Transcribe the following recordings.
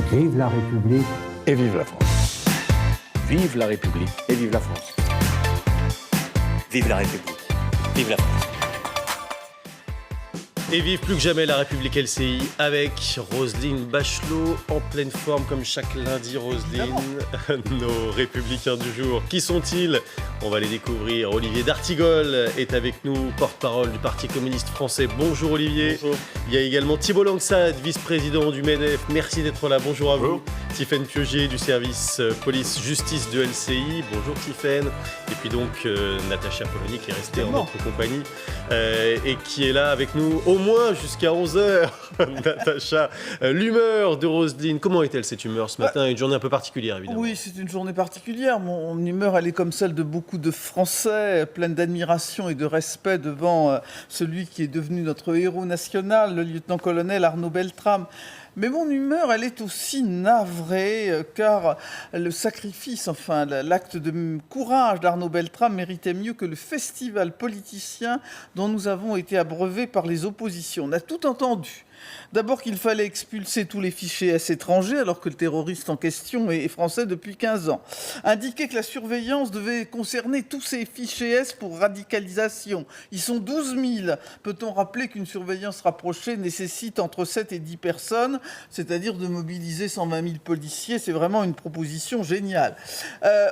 Vive la République et vive la France. Vive la République et vive la France. Vive la République, vive la France. Et vive plus que jamais la République LCI avec Roselyne Bachelot en pleine forme comme chaque lundi. Roselyne, nos républicains du jour, qui sont-ils? On va les découvrir. Olivier d'Artigol est avec nous, porte-parole du Parti communiste français. Bonjour Olivier. Bonjour. Il y a également Thibault Langsade, vice-président du MEDEF. Merci d'être là. Bonjour à vous. Tiffaine Piauget du service police-justice de LCI. Bonjour Tiffaine. Et puis donc Natacha Polony qui est restée en notre compagnie et qui est là avec nous au moins jusqu'à 11h. Natacha, l'humeur de Roselyne, comment est-elle cette humeur ce matin? Une journée un peu particulière évidemment. Oui, c'est une journée particulière. Mon humeur, elle est comme celle de beaucoup de Français, pleine d'admiration et de respect devant celui qui est devenu notre héros national, le lieutenant-colonel Arnaud Beltrame. Mais mon humeur, elle est aussi navrée, car le sacrifice, enfin l'acte de courage d'Arnaud Beltrame méritait mieux que le festival politicien dont nous avons été abreuvés par les oppositions. On a tout entendu. D'abord qu'il fallait expulser tous les fichiers S étrangers, alors que le terroriste en question est français depuis 15 ans. Indiquer que la surveillance devait concerner tous ces fichiers S pour radicalisation. Ils sont 12 000. Peut-on rappeler qu'une surveillance rapprochée nécessite entre 7 et 10 personnes, c'est-à-dire de mobiliser 120 000 policiers? C'est vraiment une proposition géniale.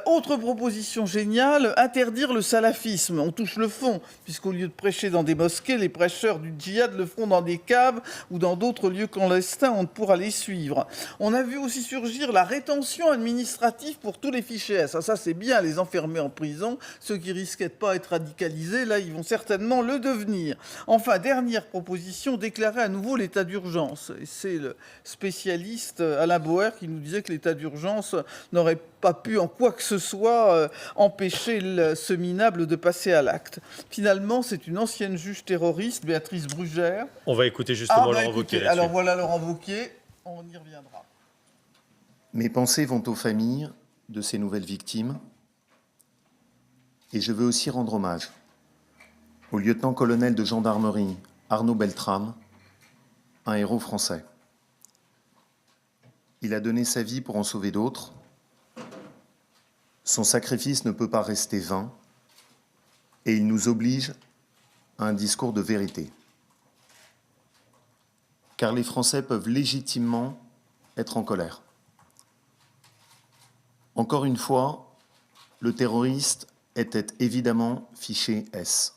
Autre proposition géniale, interdire le salafisme. On touche le fond, puisqu'au lieu de prêcher dans des mosquées, les prêcheurs du djihad le feront dans des caves ou dans d'autres lieux clandestins, on ne pourra les suivre. On a vu aussi surgir la rétention administrative pour tous les fichiers S. Ça c'est bien, les enfermer en prison. Ceux qui risquaient de pas être radicalisés, là, ils vont certainement le devenir. Enfin, dernière proposition, déclarer à nouveau l'état d'urgence. Et c'est le spécialiste Alain Bauer qui nous disait que l'état d'urgence n'aurait pas pu en quoi que ce soit empêcher ce minable de passer à l'acte. Finalement, c'est une ancienne juge terroriste, Béatrice Brugère. On va écouter justement Laurent Wauquiez. Alors voilà Laurent Wauquiez, on y reviendra. Mes pensées vont aux familles de ces nouvelles victimes et je veux aussi rendre hommage au lieutenant-colonel de gendarmerie Arnaud Beltrame, un héros français. Il a donné sa vie pour en sauver d'autres. Son sacrifice ne peut pas rester vain et il nous oblige à un discours de vérité. Car les Français peuvent légitimement être en colère. Encore une fois, le terroriste était évidemment fiché S.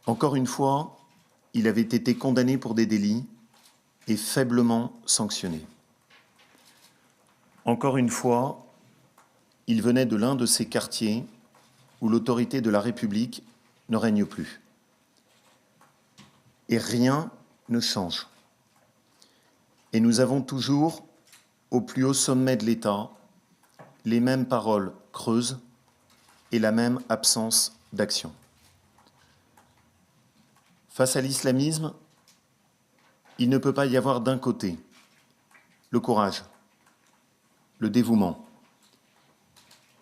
Encore une fois, il avait été condamné pour des délits et faiblement sanctionné. Encore une fois, il venait de l'un de ces quartiers où l'autorité de la République ne règne plus. Et rien ne change. Et nous avons toujours, au plus haut sommet de l'État, les mêmes paroles creuses et la même absence d'action. Face à l'islamisme, il ne peut pas y avoir d'un côté le courage, le dévouement,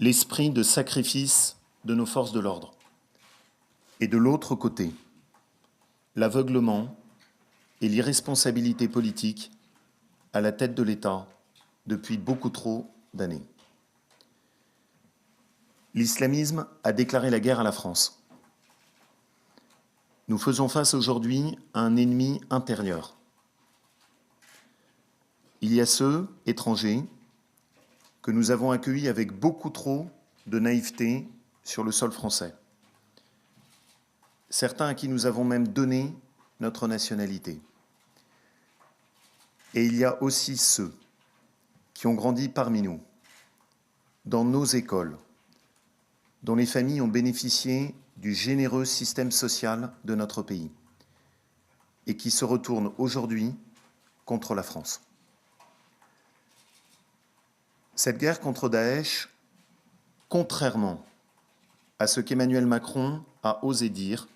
l'esprit de sacrifice de nos forces de l'ordre, et de l'autre côté, l'aveuglement et l'irresponsabilité politique à la tête de l'État depuis beaucoup trop d'années. L'islamisme a déclaré la guerre à la France. Nous faisons face aujourd'hui à un ennemi intérieur. Il y a ceux, étrangers, que nous avons accueillis avec beaucoup trop de naïveté sur le sol français. Certains à qui nous avons même donné notre nationalité. Et il y a aussi ceux qui ont grandi parmi nous, dans nos écoles, dont les familles ont bénéficié du généreux système social de notre pays et qui se retournent aujourd'hui contre la France. Cette guerre contre Daesh, contrairement à ce qu'Emmanuel Macron a osé dire,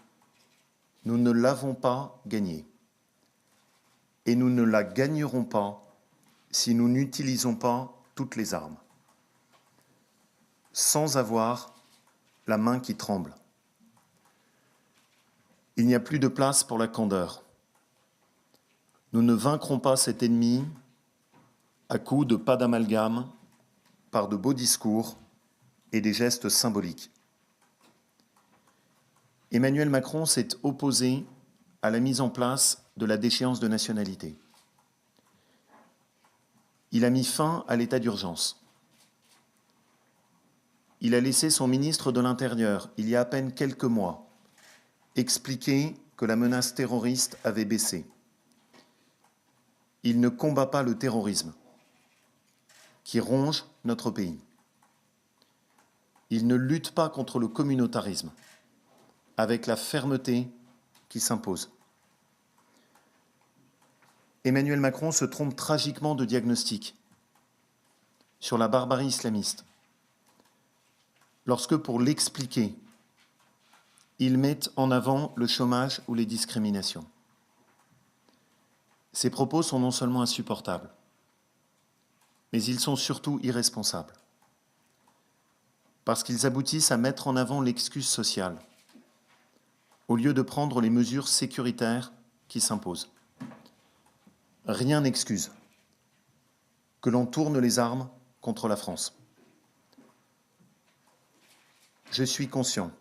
nous ne l'avons pas gagnée. Et nous ne la gagnerons pas si nous n'utilisons pas toutes les armes, sans avoir la main qui tremble. Il n'y a plus de place pour la candeur. Nous ne vaincrons pas cet ennemi à coups de pas d'amalgame, par de beaux discours et des gestes symboliques. Emmanuel Macron s'est opposé à la mise en place de la déchéance de nationalité. Il a mis fin à l'état d'urgence. Il a laissé son ministre de l'Intérieur, il y a à peine quelques mois, expliquer que la menace terroriste avait baissé. Il ne combat pas le terrorisme qui ronge notre pays. Il ne lutte pas contre le communautarisme avec la fermeté qui s'impose. Emmanuel Macron se trompe tragiquement de diagnostic sur la barbarie islamiste lorsque, pour l'expliquer, il met en avant le chômage ou les discriminations. Ces propos sont non seulement insupportables, mais ils sont surtout irresponsables, parce qu'ils aboutissent à mettre en avant l'excuse sociale, au lieu de prendre les mesures sécuritaires qui s'imposent. Rien n'excuse que l'on tourne les armes contre la France. Je suis conscient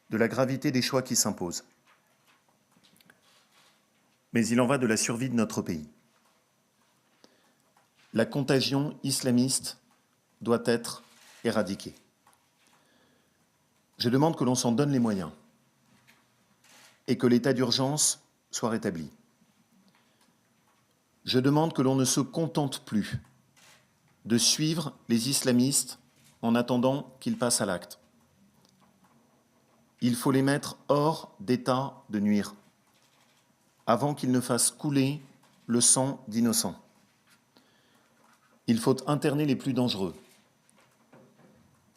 de la gravité des choix qui s'imposent, mais il en va de la survie de notre pays. La contagion islamiste doit être éradiquée. Je demande que l'on s'en donne les moyens et que l'état d'urgence soit rétabli. Je demande que l'on ne se contente plus de suivre les islamistes en attendant qu'ils passent à l'acte. Il faut les mettre hors d'état de nuire, avant qu'ils ne fassent couler le sang d'innocents. Il faut interner les plus dangereux,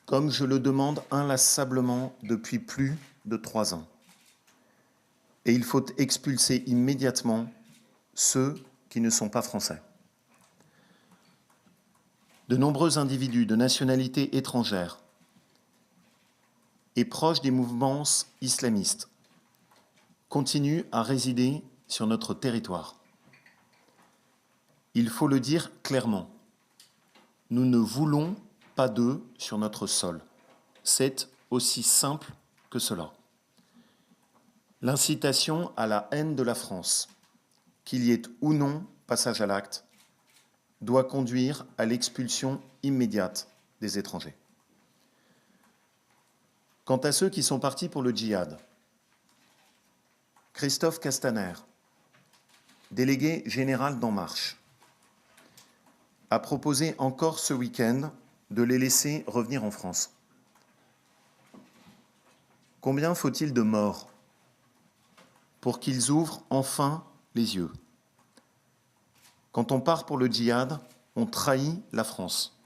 comme je le demande inlassablement depuis plus de 3 ans. Et il faut expulser immédiatement ceux qui ne sont pas français. De nombreux individus de nationalité étrangère et proches des mouvements islamistes continuent à résider sur notre territoire. Il faut le dire clairement, nous ne voulons pas d'eux sur notre sol. C'est aussi simple que cela. L'incitation à la haine de la France, qu'il y ait ou non passage à l'acte, doit conduire à l'expulsion immédiate des étrangers. Quant à ceux qui sont partis pour le djihad, Christophe Castaner, délégué général d'En Marche, a proposé encore ce week-end de les laisser revenir en France. Combien faut-il de morts pour qu'ils ouvrent enfin les yeux? Quand on part pour le djihad, on trahit la France.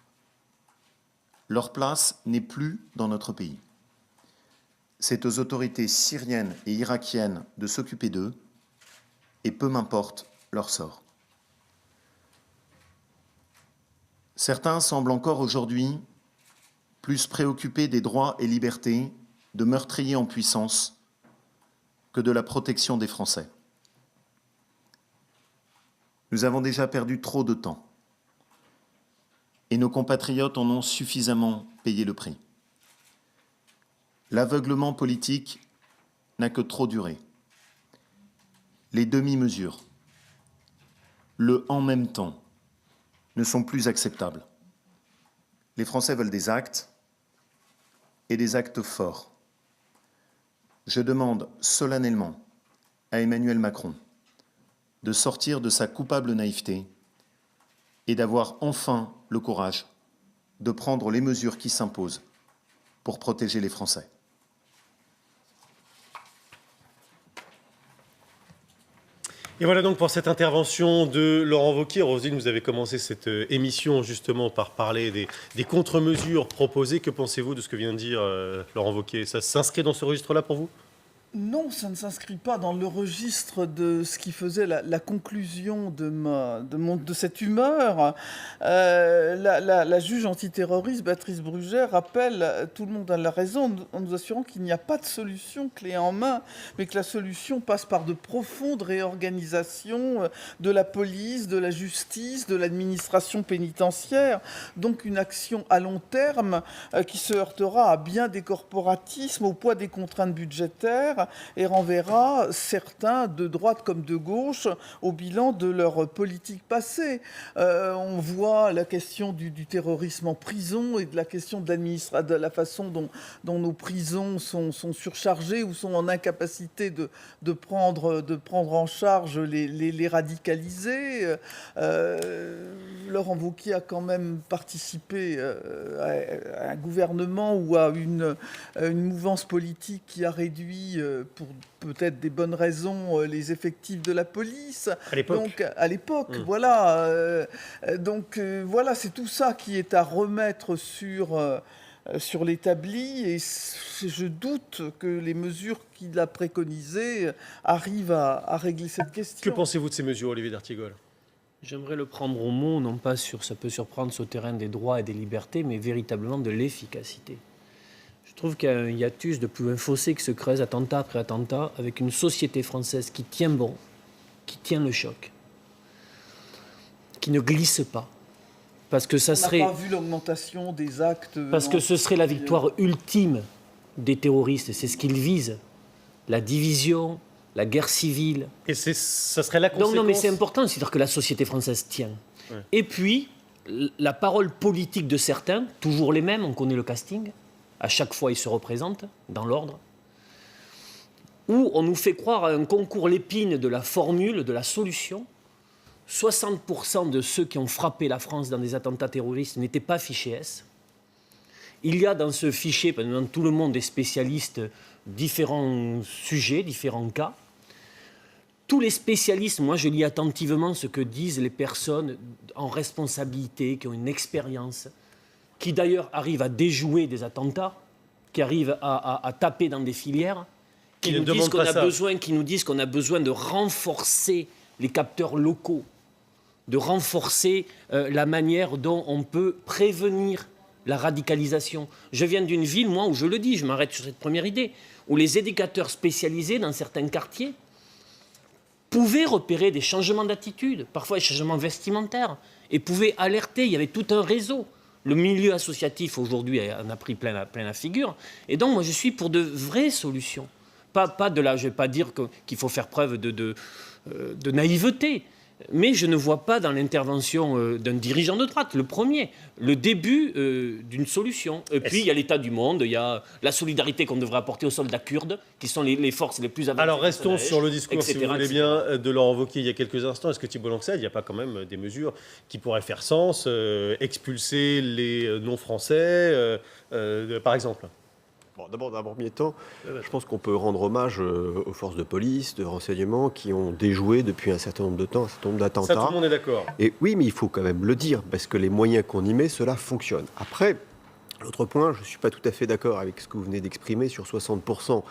Leur place n'est plus dans notre pays. C'est aux autorités syriennes et irakiennes de s'occuper d'eux, et peu m'importe leur sort. Certains semblent encore aujourd'hui plus préoccupés des droits et libertés de meurtriers en puissance que de la protection des Français. Nous avons déjà perdu trop de temps et nos compatriotes en ont suffisamment payé le prix. L'aveuglement politique n'a que trop duré. Les demi-mesures, le « en même temps » ne sont plus acceptables. Les Français veulent des actes et des actes forts. Je demande solennellement à Emmanuel Macron de sortir de sa coupable naïveté et d'avoir enfin le courage de prendre les mesures qui s'imposent pour protéger les Français. Et voilà donc pour cette intervention de Laurent Wauquiez. Roselyne, vous avez commencé cette émission justement par parler des contre-mesures proposées. Que pensez-vous de ce que vient de dire Laurent Wauquiez? Ça s'inscrit dans ce registre-là pour vous? Non, ça ne s'inscrit pas dans le registre de ce qui faisait la conclusion de cette humeur. La juge antiterroriste Béatrice Brugère rappelle, tout le monde a la raison, en nous assurant qu'il n'y a pas de solution clé en main, mais que la solution passe par de profondes réorganisations de la police, de la justice, de l'administration pénitentiaire. Donc une action à long terme qui se heurtera à bien des corporatismes, au poids des contraintes budgétaires, et renverra certains de droite comme de gauche au bilan de leur politique passée. On voit la question du terrorisme en prison et de la question de la façon dont nos prisons sont surchargées ou sont en incapacité de prendre en charge les radicalisés. Laurent Wauquiez a quand même participé à un gouvernement ou à une mouvance politique qui a réduit, pour peut-être des bonnes raisons, les effectifs de la police. À l'époque, voilà. Voilà, c'est tout ça qui est à remettre sur l'établi, et je doute que les mesures qu'il a préconisées arrivent à régler cette question. Que pensez-vous de ces mesures, Olivier d'Artigol ? J'aimerais le prendre au mot, non pas ça peut surprendre sur le terrain des droits et des libertés, mais véritablement de l'efficacité. Je trouve qu'il y a un hiatus, un fossé qui se creuse attentat après attentat, avec une société française qui tient bon, qui tient le choc, qui ne glisse pas. Parce que ça serait... On n'a pas vu l'augmentation des actes... Parce que ce serait la victoire ultime des terroristes, c'est ce qu'ils visent. La division, la guerre civile. Et ça serait la conséquence... Non, mais c'est important, c'est-à-dire que la société française tient. Ouais. Et puis, la parole politique de certains, toujours les mêmes, on connaît le casting, à chaque fois ils se représentent, dans l'ordre, où on nous fait croire à un concours Lépine de la formule, de la solution. 60% de ceux qui ont frappé la France dans des attentats terroristes n'étaient pas fichés S. Il y a dans ce fichier, dans tout le monde, des spécialistes, différents sujets, différents cas. Tous les spécialistes, moi je lis attentivement ce que disent les personnes en responsabilité, qui ont une expérience, qui d'ailleurs arrivent à déjouer des attentats, qui arrivent à taper dans des filières, qui nous disent qu'on a besoin de renforcer les capteurs locaux, de renforcer la manière dont on peut prévenir la radicalisation. Je viens d'une ville, moi, où je le dis, je m'arrête sur cette première idée, où les éducateurs spécialisés dans certains quartiers pouvaient repérer des changements d'attitude, parfois des changements vestimentaires, et pouvaient alerter. Il y avait tout un réseau. Le milieu associatif, aujourd'hui, en a pris plein la figure. Et donc, moi, je suis pour de vraies solutions. Pas de là, je ne vais pas dire qu'il faut faire preuve de naïveté. Mais je ne vois pas dans l'intervention d'un dirigeant de droite, le premier, le début d'une solution. Et puis, il y a l'état du monde, il y a la solidarité qu'on devrait apporter aux soldats kurdes, qui sont les forces les plus avancées. Alors, restons sur le discours, si vous voulez bien, de Laurent Wauquiez il y a quelques instants. Est-ce que Thibault Lancel, il n'y a pas quand même des mesures qui pourraient faire sens, expulser les non-français, par exemple ? Bon, d'abord, dans un premier temps, je pense qu'on peut rendre hommage aux forces de police, de renseignement qui ont déjoué depuis un certain nombre de temps, un certain nombre d'attentats. Ça, tout le monde est d'accord. Et oui, mais il faut quand même le dire, parce que les moyens qu'on y met, cela fonctionne. Après, l'autre point, je ne suis pas tout à fait d'accord avec ce que vous venez d'exprimer sur 60%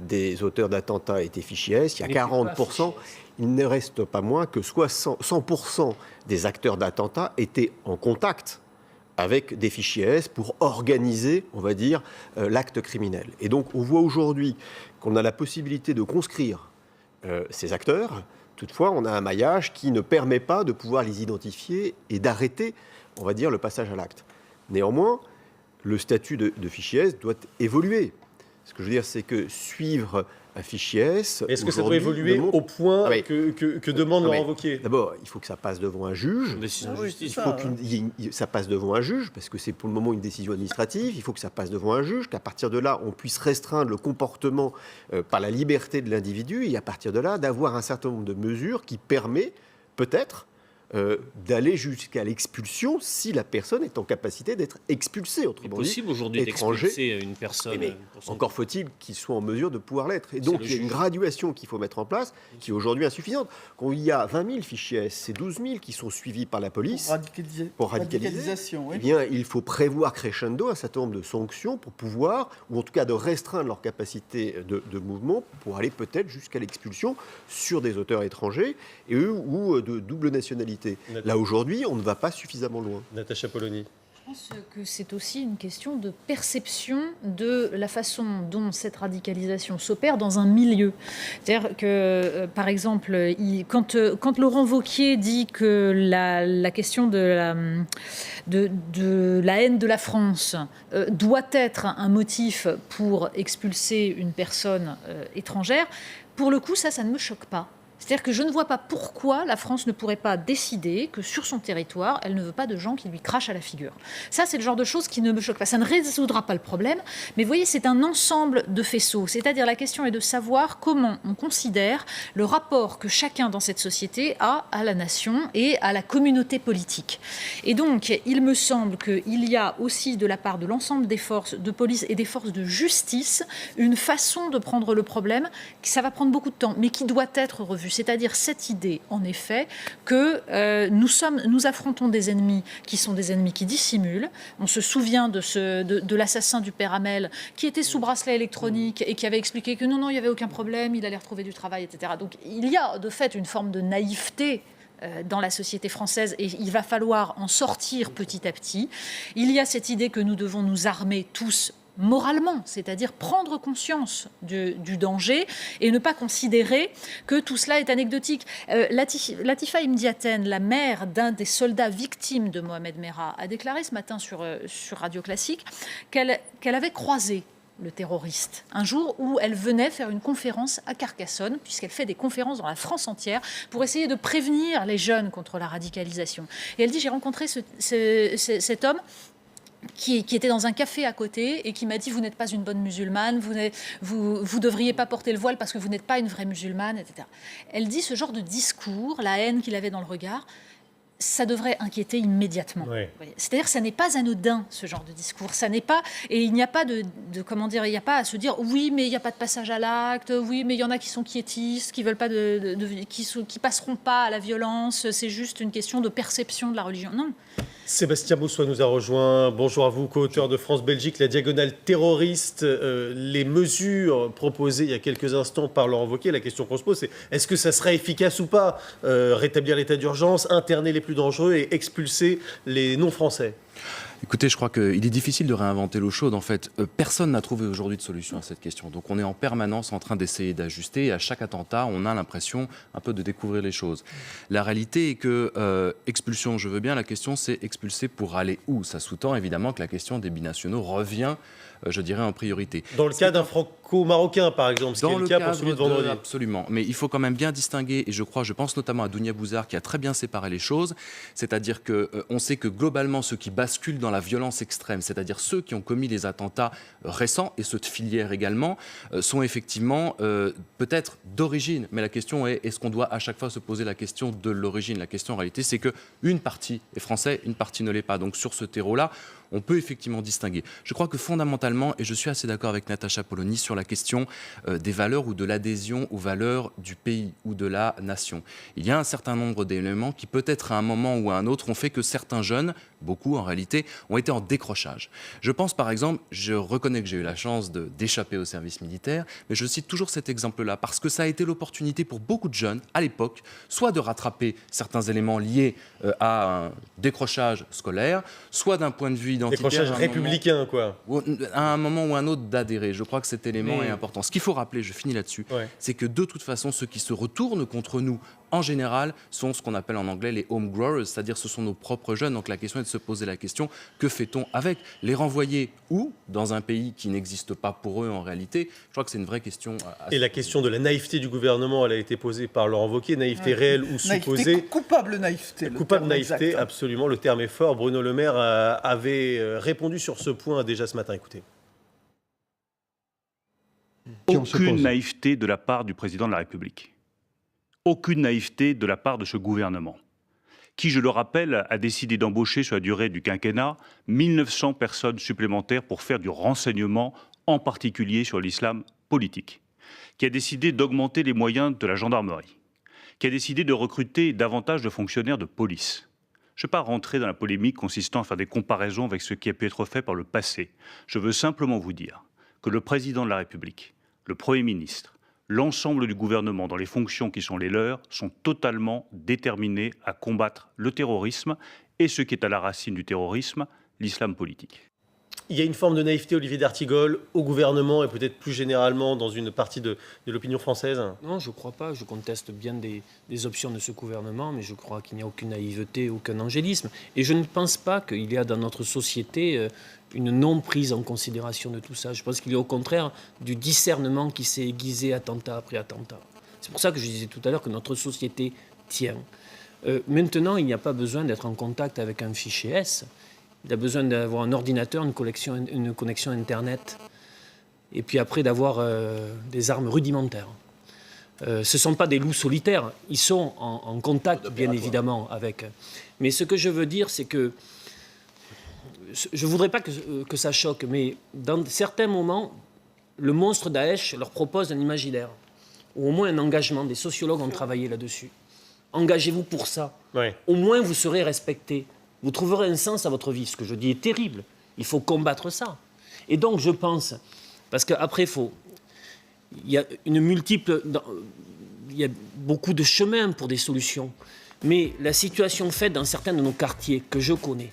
des auteurs d'attentats étaient fichés S. Il y a 40%. Il ne reste pas moins que 100% des acteurs d'attentats étaient en contact avec des fichiers S pour organiser, on va dire, l'acte criminel. Et donc, on voit aujourd'hui qu'on a la possibilité de conscrire ces acteurs. Toutefois, on a un maillage qui ne permet pas de pouvoir les identifier et d'arrêter, on va dire, le passage à l'acte. Néanmoins, le statut de fichier S doit évoluer. Ce que je veux dire, c'est que suivre un fichier S... Est-ce que ça doit évoluer au point que demande Laurent Wauquiez ? D'abord, il faut que ça passe devant un juge. Ça passe devant un juge, parce que c'est pour le moment une décision administrative. Il faut que ça passe devant un juge, qu'à partir de là, on puisse restreindre le comportement par la liberté de l'individu, et à partir de là, d'avoir un certain nombre de mesures qui permet, peut-être, d'aller jusqu'à l'expulsion si la personne est en capacité d'être expulsée. C'est Autrement possible dit, aujourd'hui étranger. d'expulser une personne. Mais pour son- encore faut-il qu'il soit en mesure de pouvoir l'être. Et donc, le il y a une juge. graduation qu'il faut mettre en place, qui est aujourd'hui insuffisante. Quand il y a 20 000 fichiers S, c'est 12 000 qui sont suivis par la police pour radicaliser. Radicalisation, oui. Eh bien, il faut prévoir crescendo un certain nombre de sanctions pour pouvoir, ou en tout cas de restreindre leur capacité de mouvement pour aller peut-être jusqu'à l'expulsion sur des auteurs étrangers et eux ou de double nationalité. Là, aujourd'hui, on ne va pas suffisamment loin. Natacha Polony. Je pense que c'est aussi une question de perception de la façon dont cette radicalisation s'opère dans un milieu. C'est-à-dire que, par exemple, quand Laurent Wauquiez dit que la question de la haine de la France doit être un motif pour expulser une personne étrangère, pour le coup, ça ne me choque pas. C'est-à-dire que je ne vois pas pourquoi la France ne pourrait pas décider que sur son territoire, elle ne veut pas de gens qui lui crachent à la figure. Ça, c'est le genre de choses qui ne me choquent pas. Ça ne résoudra pas le problème, mais vous voyez, c'est un ensemble de faisceaux. C'est-à-dire la question est de savoir comment on considère le rapport que chacun dans cette société a à la nation et à la communauté politique. Et donc, il me semble qu'il y a aussi de la part de l'ensemble des forces de police et des forces de justice une façon de prendre le problème, qui ça va prendre beaucoup de temps, mais qui doit être revue. C'est-à-dire cette idée, en effet, que nous affrontons des ennemis qui sont des ennemis qui dissimulent. On se souvient de l'assassin du père Hamel, qui était sous bracelet électronique et qui avait expliqué que non, il n'y avait aucun problème, il allait retrouver du travail, etc. Donc il y a de fait une forme de naïveté dans la société française et il va falloir en sortir petit à petit. Il y a cette idée que nous devons nous armer tous moralement, c'est-à-dire prendre conscience du danger et ne pas considérer que tout cela est anecdotique. Latifa Imdiaten, la mère d'un des soldats victimes de Mohamed Merah, a déclaré ce matin sur Radio Classique qu'elle avait croisé le terroriste, un jour où elle venait faire une conférence à Carcassonne, puisqu'elle fait des conférences dans la France entière, pour essayer de prévenir les jeunes contre la radicalisation. Et elle dit, j'ai rencontré cet homme qui était dans un café à côté et qui m'a dit « Vous n'êtes pas une bonne musulmane, vous devriez pas porter le voile parce que vous n'êtes pas une vraie musulmane, etc. » Elle dit ce genre de discours, la haine qu'il avait dans le regard, ça devrait inquiéter immédiatement. Ouais. C'est-à-dire que ça n'est pas anodin, ce genre de discours. Ça n'est pas, et il n'y a pas comment dire, il n'y a pas à se dire oui, mais il n'y a pas de passage à l'acte, oui, mais il y en a qui sont quiétistes, qui veulent pas qui passeront pas à la violence. C'est juste une question de perception de la religion. Non. Sébastien Boussois nous a rejoint. Bonjour à vous, co-auteur de France-Belgique, la diagonale terroriste. Les mesures proposées il y a quelques instants par Laurent Wauquiez, la question qu'on se pose, c'est est-ce que ça serait efficace ou pas rétablir l'état d'urgence, interner les plus dangereux et expulser les non-français ? Écoutez, je crois qu'il est difficile de réinventer l'eau chaude. En fait, personne n'a trouvé aujourd'hui de solution à cette question. Donc on est en permanence en train d'essayer d'ajuster. Et à chaque attentat, on a l'impression un peu de découvrir les choses. La réalité est que expulsion, je veux bien. La question, c'est expulser pour aller où ? Ça sous-tend évidemment que la question des binationaux revient, je dirais, en priorité. Dans le cas d'un franco-marocain, par exemple, ce qui est le cas pour celui de vendredi. Absolument. Mais il faut quand même bien distinguer, et je pense notamment à Dounia Bouzar qui a très bien séparé les choses, c'est-à-dire qu'on sait que globalement, ceux qui basculent dans la violence extrême, c'est-à-dire ceux qui ont commis les attentats récents, et ceux de filière également, sont effectivement peut-être d'origine. Mais la question est, est-ce qu'on doit à chaque fois se poser la question de l'origine ? La question en réalité, c'est qu'une partie est française, une partie ne l'est pas. Donc sur ce terreau-là, on peut effectivement distinguer. Je crois que fondamentalement, et je suis assez d'accord avec Natacha Polony sur la question des valeurs ou de l'adhésion aux valeurs du pays ou de la nation. Il y a un certain nombre d'éléments qui peut-être à un moment ou à un autre ont fait que certains jeunes, beaucoup en réalité, ont été en décrochage. Je pense par exemple, je reconnais que j'ai eu la chance d'échapper au service militaire, mais je cite toujours cet exemple-là parce que ça a été l'opportunité pour beaucoup de jeunes à l'époque, soit de rattraper certains éléments liés à un décrochage scolaire, soit d'un point de vue identitaire. Décrochage républicain, quoi. À un moment ou un autre d'adhérer. Je crois que cet élément est important. Ce qu'il faut rappeler, je finis là-dessus, c'est que de toute façon, ceux qui se retournent contre nous, en général, sont ce qu'on appelle en anglais les home growers, c'est-à-dire ce sont nos propres jeunes. Donc la question est de se poser la question, que fait-on avec ? Les renvoyer où ? Dans un pays qui n'existe pas pour eux en réalité ? Je crois que c'est une vraie question. Et la question de la naïveté du gouvernement, elle a été posée par Laurent Wauquiez, naïveté réelle ou supposée ? Coupable naïveté. Coupable naïveté, exact, absolument, le terme est fort. Bruno Le Maire avait répondu sur ce point déjà ce matin, écoutez. Aucune naïveté de la part du président de la République. Aucune naïveté de la part de ce gouvernement. qui, je le rappelle, a décidé d'embaucher sur la durée du quinquennat 1900 personnes supplémentaires pour faire du renseignement, en particulier sur l'islam politique, qui a décidé d'augmenter les moyens de la gendarmerie, qui a décidé de recruter davantage de fonctionnaires de police. Je ne vais pas rentrer dans la polémique consistant à faire des comparaisons avec ce qui a pu être fait par le passé. Je veux simplement vous dire que le président de la République, le Premier ministre, l'ensemble du gouvernement dans les fonctions qui sont les leurs sont totalement déterminés à combattre le terrorisme et ce qui est à la racine du terrorisme, l'islam politique. Il y a une forme de naïveté, Olivier d'Artigol, au gouvernement et peut-être plus généralement dans une partie de l'opinion française? Non, je ne crois pas. Je conteste bien des options de ce gouvernement, mais je crois qu'il n'y a aucune naïveté, aucun angélisme. Et je ne pense pas qu'il y a dans notre société une non-prise en considération de tout ça. Je pense qu'il y a au contraire du discernement qui s'est aiguisé attentat après attentat. C'est pour ça que je disais tout à l'heure que notre société tient. Maintenant, il n'y a pas besoin d'être en contact avec un fichier S. Il a besoin d'avoir un ordinateur, une connexion Internet, et puis après d'avoir des armes rudimentaires. Ce ne sont pas des loups solitaires, ils sont en contact, bien évidemment, avec. Mais ce que je veux dire, c'est que je ne voudrais pas que ça choque, mais dans certains moments, le monstre Daesh leur propose un imaginaire, ou au moins un engagement. Des sociologues ont travaillé là-dessus. Engagez-vous pour ça. Ouais. Au moins, vous serez respectés. Vous trouverez un sens à votre vie. Ce que je dis est terrible. Il faut combattre ça. Et donc, je pense, parce qu'après, il y a beaucoup de chemins pour des solutions. Mais la situation faite dans certains de nos quartiers que je connais,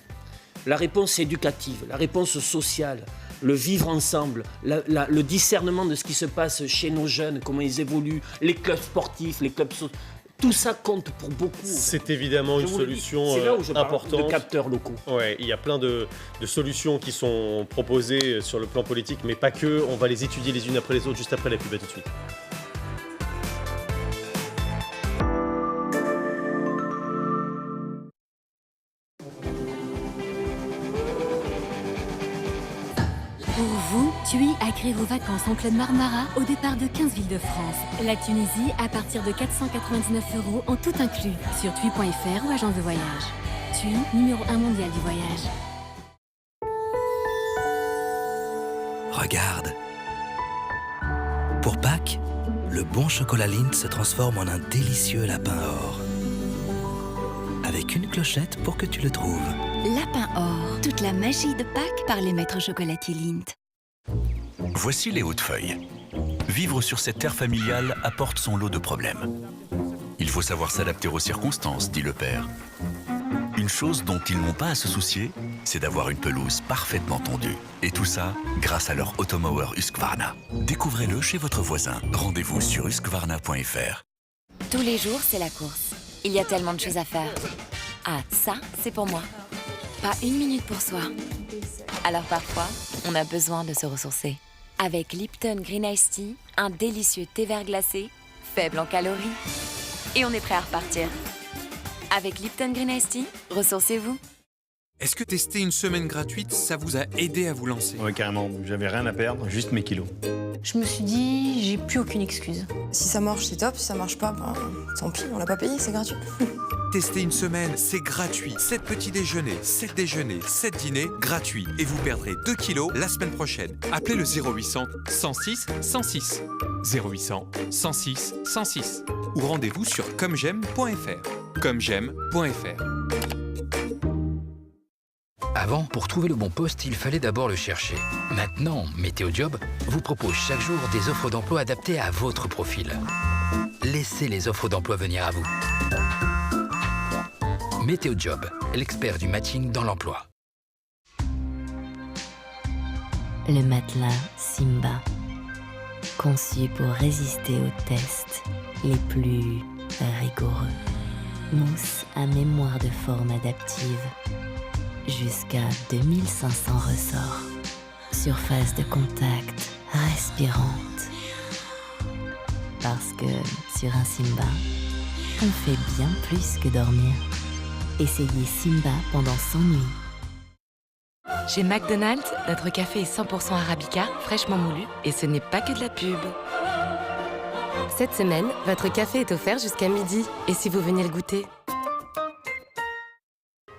la réponse éducative, la réponse sociale, le vivre ensemble, le discernement de ce qui se passe chez nos jeunes, comment ils évoluent, les clubs sportifs, les clubs sociaux, tout ça compte pour beaucoup. C'est évidemment une solution importante. C'est là où je parle de capteurs locaux. Ouais, il y a plein de solutions qui sont proposées sur le plan politique, mais pas que. On va les étudier les unes après les autres, juste après la pub. À tout de suite. Pour vous, TUI a créé vos vacances en Club Marmara au départ de 15 villes de France. La Tunisie à partir de 499 € en tout inclus sur TUI.fr ou agence de voyage. TUI, numéro 1 mondial du voyage. Regarde. Pour Pâques, le bon chocolat Lindt se transforme en un délicieux lapin or. Avec une clochette pour que tu le trouves. Lapin or, toute la magie de Pâques par les maîtres chocolatiers Lindt. Voici les Hautefeuilles. Vivre sur cette terre familiale apporte son lot de problèmes. Il faut savoir s'adapter aux circonstances, dit le père. Une chose dont ils n'ont pas à se soucier, c'est d'avoir une pelouse parfaitement tondue. Et tout ça, grâce à leur Automower Husqvarna. Découvrez-le chez votre voisin. Rendez-vous sur husqvarna.fr. Tous les jours, c'est la course. Il y a tellement de choses à faire. Ah, ça, c'est pour moi. Pas une minute pour soi. Alors parfois, on a besoin de se ressourcer. Avec Lipton Green Iced Tea, un délicieux thé vert glacé, faible en calories. Et on est prêt à repartir. Avec Lipton Green Iced Tea, ressourcez-vous. Est-ce que tester une semaine gratuite, ça vous a aidé à vous lancer? Ouais, carrément. J'avais rien à perdre, juste mes kilos. Je me suis dit, j'ai plus aucune excuse. Si ça marche, c'est top. Si ça marche pas, ben, tant pis, on l'a pas payé, c'est gratuit. Tester une semaine, c'est gratuit. 7 petits déjeuners, 7 déjeuners, 7 dîners, gratuits. Et vous perdrez 2 kilos la semaine prochaine. Appelez le 0800 106 106. 0800 106 106. Ou rendez-vous sur comej'aime.fr. comej'aime.fr. Avant, pour trouver le bon poste, il fallait d'abord le chercher. Maintenant, Météo Job vous propose chaque jour des offres d'emploi adaptées à votre profil. Laissez les offres d'emploi venir à vous. Météo Job, l'expert du matching dans l'emploi. Le matelas Simba, conçu pour résister aux tests les plus rigoureux. Mousse à mémoire de forme adaptive. Jusqu'à 2500 ressorts. Surface de contact respirante. Parce que sur un Simba, on fait bien plus que dormir. Essayez Simba pendant 100 nuits. Chez McDonald's, notre café est 100% Arabica, fraîchement moulu, et ce n'est pas que de la pub. Cette semaine, votre café est offert jusqu'à midi. Et si vous veniez le goûter?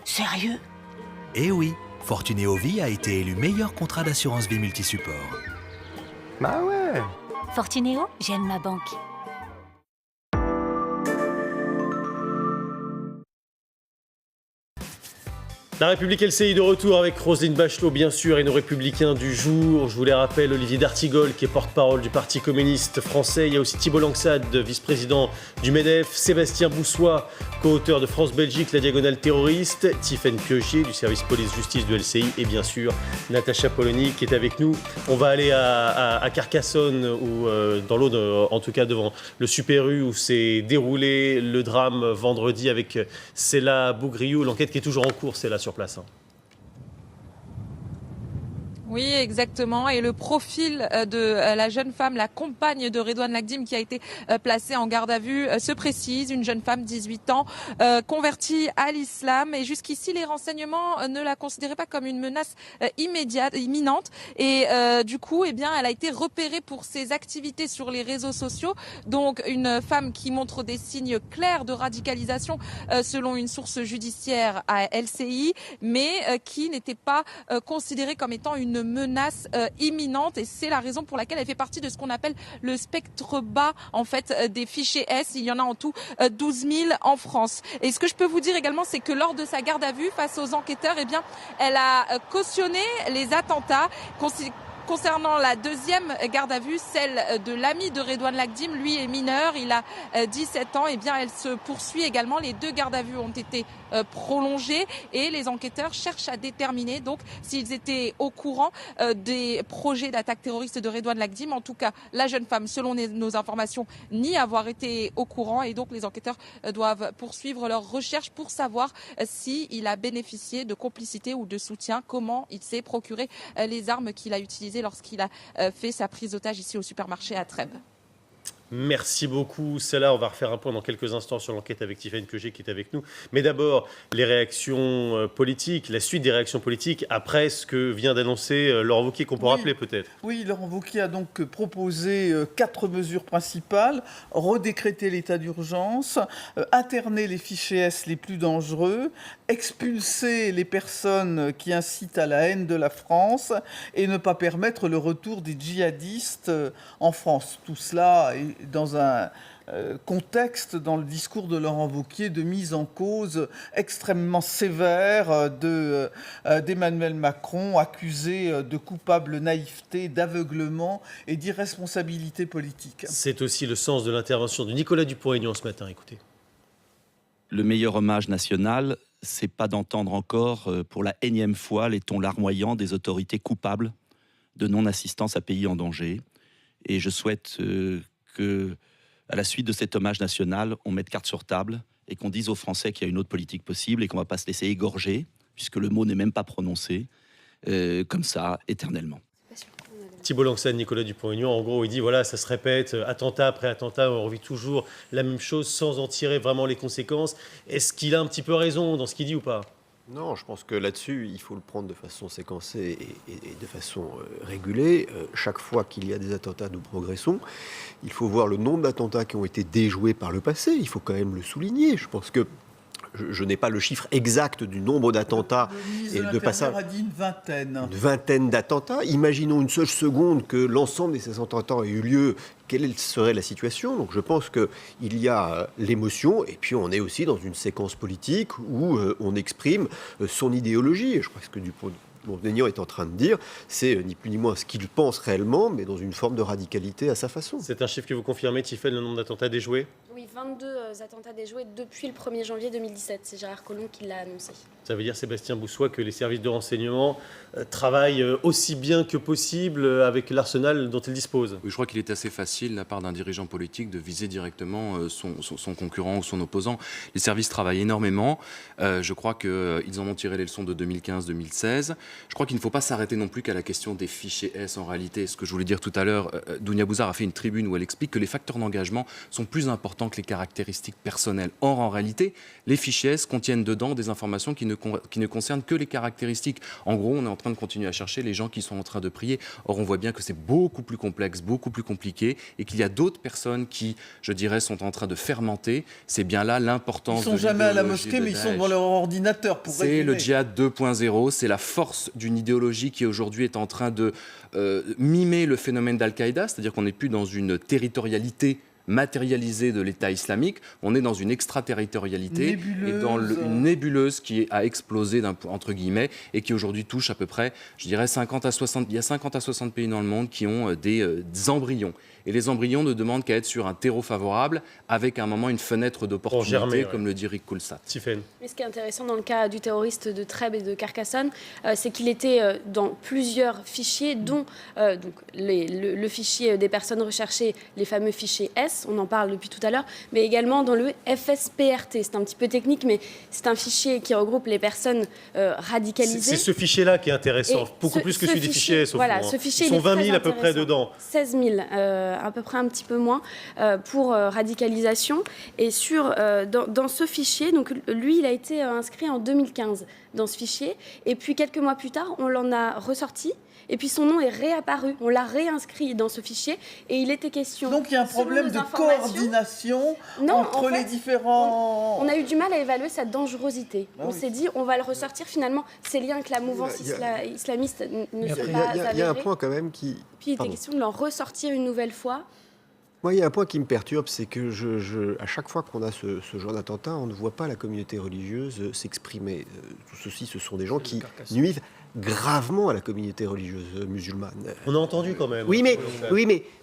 Sérieux? Eh oui, Fortunéo Vie a été élu meilleur contrat d'assurance vie multisupport. Bah ouais. Fortunéo, j'aime ma banque. La République LCI de retour avec Roselyne Bachelot, bien sûr, et nos républicains du jour. Je vous les rappelle, Olivier d'Artigol, qui est porte-parole du Parti communiste français. Il y a aussi Thibault Langsade, vice-président du MEDEF. Sébastien Boussois, co-auteur de France-Belgique, la diagonale terroriste. Tiffaine Piogier, du service police-justice de LCI. Et bien sûr, Natacha Polony, qui est avec nous. On va aller à Carcassonne, ou dans l'Aude, en tout cas devant le Super U, où s'est déroulé le drame vendredi avec Céla Bougriou. L'enquête qui est toujours en cours, c'est là sur place. Oui, exactement. Et le profil de la jeune femme, la compagne de Redouane Lagdim, qui a été placée en garde à vue, se précise. Une jeune femme, 18 ans, convertie à l'islam. Et jusqu'ici, les renseignements ne la considéraient pas comme une menace imminente. Et du coup, eh bien, elle a été repérée pour ses activités sur les réseaux sociaux. Donc, une femme qui montre des signes clairs de radicalisation, selon une source judiciaire à LCI, mais qui n'était pas considérée comme étant une menace imminente, et c'est la raison pour laquelle elle fait partie de ce qu'on appelle le spectre bas en fait des fichiers S. Il y en a en tout 12 000 en France. Et ce que je peux vous dire également, c'est que lors de sa garde à vue face aux enquêteurs, eh bien, elle a cautionné les attentats. Concernant la deuxième garde à vue, celle de l'ami de Redouane Lagdim, lui est mineur, il a 17 ans, et bien elle se poursuit également. Les deux gardes à vue ont été prolongées et les enquêteurs cherchent à déterminer donc s'ils étaient au courant des projets d'attaque terroriste de Redouane Lagdim. En tout cas, la jeune femme, selon nos informations, nie avoir été au courant, et donc les enquêteurs doivent poursuivre leurs recherches pour savoir s'il a bénéficié de complicité ou de soutien, comment il s'est procuré les armes qu'il a utilisées lorsqu'il a fait sa prise d'otage ici au supermarché à Trèbes. Merci beaucoup, Céla. On va refaire un point dans quelques instants sur l'enquête avec Tiffaine Piogier qui est avec nous. Mais d'abord, les réactions politiques, la suite des réactions politiques après ce que vient d'annoncer Laurent Wauquiez, qu'on peut rappeler peut-être. Oui, Laurent Wauquiez a donc proposé 4 mesures principales. Redécréter l'état d'urgence, interner les fichiers S les plus dangereux, expulser les personnes qui incitent à la haine de la France et ne pas permettre le retour des djihadistes en France. Tout cela est dans un contexte, dans le discours de Laurent Wauquiez, de mise en cause extrêmement sévère d'Emmanuel Macron, accusé de coupable naïveté, d'aveuglement et d'irresponsabilité politique. C'est aussi le sens de l'intervention de Nicolas Dupont-Aignan ce matin. Écoutez. Le meilleur hommage national, c'est pas d'entendre encore pour la énième fois les tons larmoyants des autorités coupables de non-assistance à pays en danger. Et je souhaite que, à la suite de cet hommage national, on mette carte sur table et qu'on dise aux Français qu'il y a une autre politique possible et qu'on ne va pas se laisser égorger, puisque le mot n'est même pas prononcé, comme ça, éternellement. Thibault Langsade, Nicolas Dupont-Aignan, en gros, il dit voilà, ça se répète, attentat après attentat, on revit toujours la même chose sans en tirer vraiment les conséquences. Est-ce qu'il a un petit peu raison dans ce qu'il dit ou pas ? Non, je pense que là-dessus, il faut le prendre de façon séquencée et de façon régulée. Chaque fois qu'il y a des attentats, nous progressons. Il faut voir le nombre d'attentats qui ont été déjoués par le passé. Il faut quand même le souligner. Je pense que je n'ai pas le chiffre exact du nombre d'attentats. Le ministre de l'Intérieur a dit une vingtaine. Une vingtaine d'attentats. Imaginons une seule seconde que l'ensemble de ces attentats aient eu lieu. Quelle serait la situation ? Donc je pense qu'il y a l'émotion et puis on est aussi dans une séquence politique où on exprime son idéologie. Et je crois que ce que Dupont-Aignan est en train de dire, c'est ni plus ni moins ce qu'il pense réellement, mais dans une forme de radicalité à sa façon. C'est un chiffre que vous confirmez, Tiffaine, le nombre d'attentats déjoués ? Oui, 22 attentats déjoués depuis le 1er janvier 2017. C'est Gérard Collomb qui l'a annoncé. Ça veut dire, Sébastien Boussois, que les services de renseignement travaillent aussi bien que possible avec l'arsenal dont ils disposent. Oui, je crois qu'il est assez facile, de la part d'un dirigeant politique, de viser directement son concurrent ou son opposant. Les services travaillent énormément. Je crois qu'ils en ont tiré les leçons de 2015-2016. Je crois qu'il ne faut pas s'arrêter non plus qu'à la question des fichiers S. En réalité, ce que je voulais dire tout à l'heure, Dounia Bouzar a fait une tribune où elle explique que les facteurs d'engagement sont plus importants que les caractéristiques personnelles. Or, en réalité, les fichiers S contiennent dedans des informations qui ne ne concerne que les caractéristiques. En gros, on est en train de continuer à chercher les gens qui sont en train de prier. Or, on voit bien que c'est beaucoup plus complexe, beaucoup plus compliqué, et qu'il y a d'autres personnes qui, je dirais, sont en train de fermenter. C'est bien là l'importance de Ils ne sont jamais à la mosquée, mais ils sont devant leur ordinateur. C'est le djihad 2.0, c'est la force d'une idéologie qui aujourd'hui est en train de mimer le phénomène d'Al-Qaïda, c'est-à-dire qu'on n'est plus dans une territorialité matérialisée de l'État islamique, on est dans une extraterritorialité et dans une nébuleuse qui a explosé entre guillemets et qui aujourd'hui touche à peu près, je dirais 50 à 60, il y a 50 à 60 pays dans le monde qui ont des embryons. Et les embryons ne demandent qu'à être sur un terreau favorable avec à un moment une fenêtre d'opportunité, comme le dit Rick Koulsat. Mais ce qui est intéressant dans le cas du terroriste de Trèbes et de Carcassonne, c'est qu'il était dans plusieurs fichiers, dont donc le fichier des personnes recherchées, les fameux fichiers S, on en parle depuis tout à l'heure, mais également dans le FSPRT. C'est un petit peu technique, mais c'est un fichier qui regroupe les personnes radicalisées. C'est ce fichier-là qui est intéressant, beaucoup plus que celui des fichiers S. Voilà, ce fichier, ils sont 20 000 à peu près dedans. 16 000, à peu près un petit peu moins, pour radicalisation. Et dans ce fichier, donc, lui, il a été inscrit en 2015 dans ce fichier. Et puis, quelques mois plus tard, on l'en a ressorti. Et puis son nom est réapparu, on l'a réinscrit dans ce fichier et il était question... Donc il y a un problème de coordination entre les différents... On a eu du mal à évaluer sa dangerosité. On s'est dit, on va le ressortir finalement, ces liens avec la mouvance islamiste ne sont pas avérés. Il y a un point quand même qui... Puis il était question de l'en ressortir une nouvelle fois. Moi, il y a un point qui me perturbe, c'est que à chaque fois qu'on a ce genre d'attentat, on ne voit pas la communauté religieuse s'exprimer. Tout ceci, ce sont des gens qui nuisent gravement à la communauté religieuse musulmane. On a entendu quand même. Oui, mais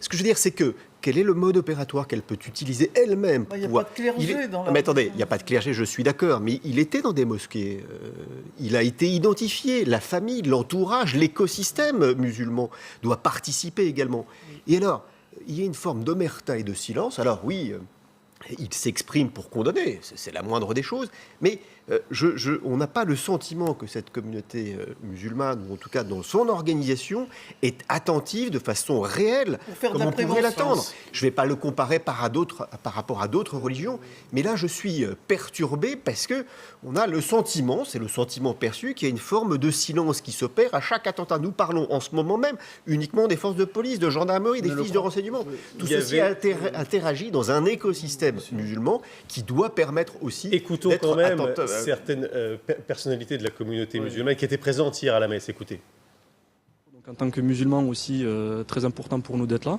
ce que je veux dire, c'est que quel est le mode opératoire qu'elle peut utiliser elle-même Il n'y a pas de clergé dans la... Mais attendez, il n'y a pas de clergé, je suis d'accord, mais il était dans des mosquées. Il a été identifié. La famille, l'entourage, l'écosystème musulman doit participer également. Et alors, il y a une forme d'omerta et de silence. Alors oui, il s'exprime pour condamner, c'est la moindre des choses, mais on n'a pas le sentiment que cette communauté musulmane, ou en tout cas dans son organisation, est attentive de façon réelle, comme on pourrait l'attendre. Je ne vais pas le comparer par rapport à d'autres religions, mais là je suis perturbé parce qu'on a le sentiment, c'est le sentiment perçu, qu'il y a une forme de silence qui s'opère à chaque attentat. Nous parlons en ce moment même uniquement des forces de police, de gendarmerie, des fiches de renseignement. Tout ceci interagit dans un écosystème musulman qui doit permettre aussi Écoutons quand même certaines personnalités de la communauté musulmane qui étaient présentes hier à la messe. Écoutez. Donc, en tant que musulmans aussi, très important pour nous d'être là.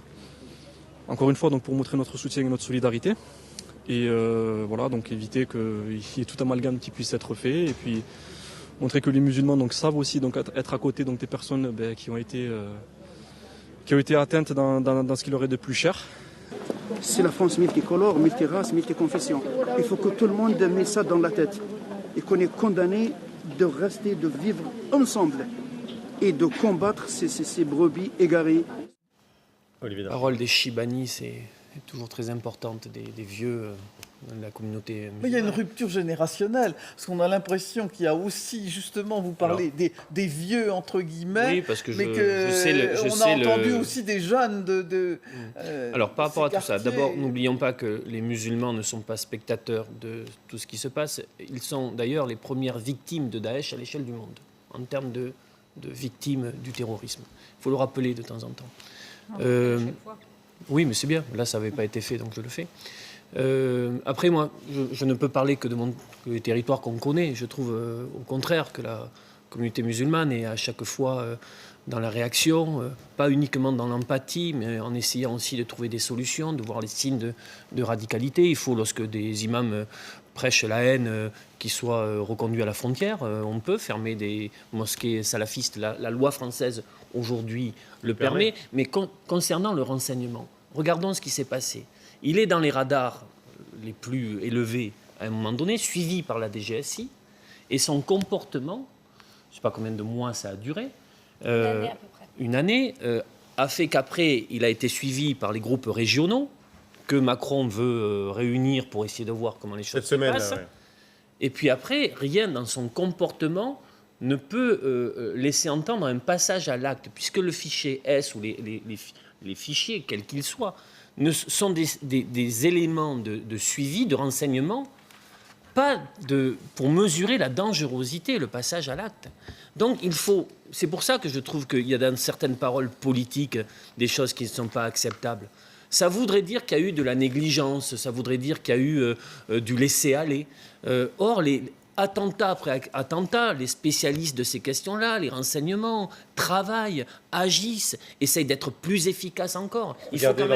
Encore une fois, donc, pour montrer notre soutien et notre solidarité. Et voilà, donc éviter qu'il y ait tout amalgame qui puisse être fait. Et puis montrer que les musulmans donc, savent aussi donc, être à côté donc, des personnes qui ont été atteintes dans ce qui leur est de plus cher. C'est la France multicolore, multirace, multiconfession. Il faut que tout le monde mette ça dans la tête et qu'on est condamné de rester, de vivre ensemble et de combattre ces brebis égarées. La parole des Chibani, c'est toujours très importante, des vieux de la communauté musulmane. Mais il y a une rupture générationnelle, parce qu'on a l'impression qu'il y a aussi, justement, vous parlez des vieux, entre guillemets, oui, parce que on a entendu aussi des jeunes Alors, par rapport à tout ça, d'abord, n'oublions pas que les musulmans ne sont pas spectateurs de tout ce qui se passe. Ils sont d'ailleurs les premières victimes de Daesh à l'échelle du monde, en termes de victimes du terrorisme. Il faut le rappeler de temps en temps. Oui, mais c'est bien. Là, ça n'avait pas été fait, donc je le fais. Après, moi, je ne peux parler que des territoires qu'on connaît. Je trouve, au contraire, que la communauté musulmane est à chaque fois dans la réaction, pas uniquement dans l'empathie, mais en essayant aussi de trouver des solutions, de voir les signes de radicalité. Il faut, lorsque des imams prêchent la haine, qu'ils soient reconduits à la frontière. On peut fermer des mosquées salafistes. La loi française, aujourd'hui, le permet. Mais concernant le renseignement, regardons ce qui s'est passé. Il est dans les radars les plus élevés à un moment donné, suivi par la DGSI, et son comportement, je ne sais pas combien de mois ça a duré, une année, a fait qu'après, il a été suivi par les groupes régionaux, que Macron veut réunir pour essayer de voir comment les choses se passent. Et puis après, rien dans son comportement ne peut laisser entendre un passage à l'acte, puisque le fichier S ou les fichiers, quels qu'ils soient, sont des éléments de suivi, de renseignement pour mesurer la dangerosité, le passage à l'acte. Donc c'est pour ça que je trouve qu'il y a dans certaines paroles politiques des choses qui ne sont pas acceptables. Ça voudrait dire qu'il y a eu de la négligence, ça voudrait dire qu'il y a eu du laisser-aller. Or, attentat après attentat, les spécialistes de ces questions-là, les renseignements, travaillent, agissent, essayent d'être plus efficaces encore. Il faut quand